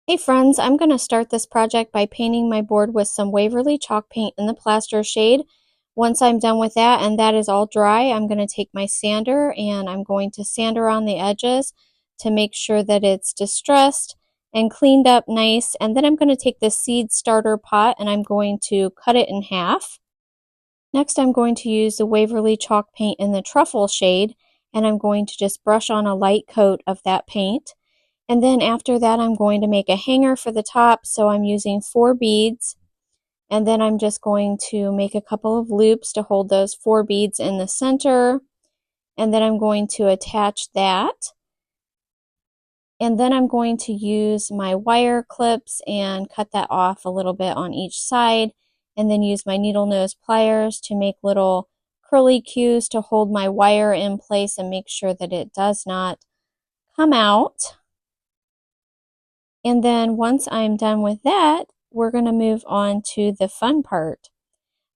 Hey friends, I'm going to start this project by painting my board with some Waverly chalk paint in the plaster shade. Once I'm done with that and that is all dry, I'm going to take my sander and I'm going to sand around the edges to make sure that it's distressed and cleaned up nice. And then I'm going to take the seed starter pot and I'm going to cut it in half. Next, I'm going to use the Waverly chalk paint in the truffle shade and I'm going to just brush on a light coat of that paint. And then after that, I'm going to make a hanger for the top. So I'm using 4 beads. And then I'm just going to make a couple of loops to hold those 4 beads in the center. And then I'm going to attach that. And then I'm going to use my wire clips and cut that off a little bit on each side. And then use my needle nose pliers to make little curly cues to hold my wire in place and make sure that it does not come out. And then once I'm done with that, we're going to move on to the fun part.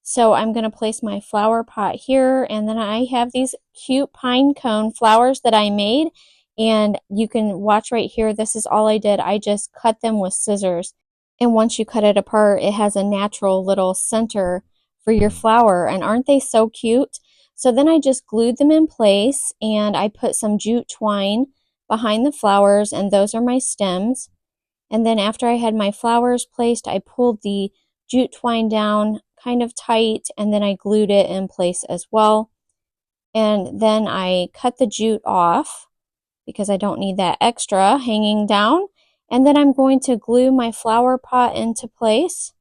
So I'm going to place my flower pot here, and then I have these cute pine cone flowers that I made, and you can watch right here. This is all I did. I just cut them with scissors. And once you cut it apart, it has a natural little center for your flower, and aren't they so cute? So then I just glued them in place, and I put some jute twine behind the flowers, and those are my stems. And then after I had my flowers placed, I pulled the jute twine down kind of tight, and then I glued it in place as well. And then I cut the jute off because I don't need that extra hanging down. And then I'm going to glue my flower pot into place.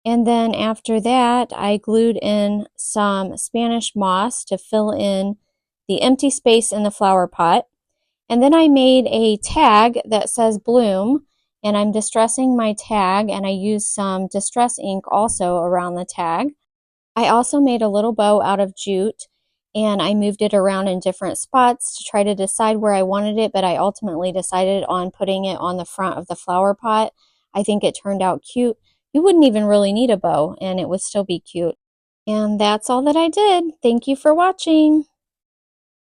And then after that, I glued in some Spanish moss to fill in the empty space in the flower pot. And then I made a tag that says bloom. And I'm distressing my tag, and I used some distress ink also around the tag. I also made a little bow out of jute, and I moved it around in different spots to try to decide where I wanted it, but I ultimately decided on putting it on the front of the flower pot. I think it turned out cute. You wouldn't even really need a bow, and it would still be cute. And that's all that I did. Thank you for watching.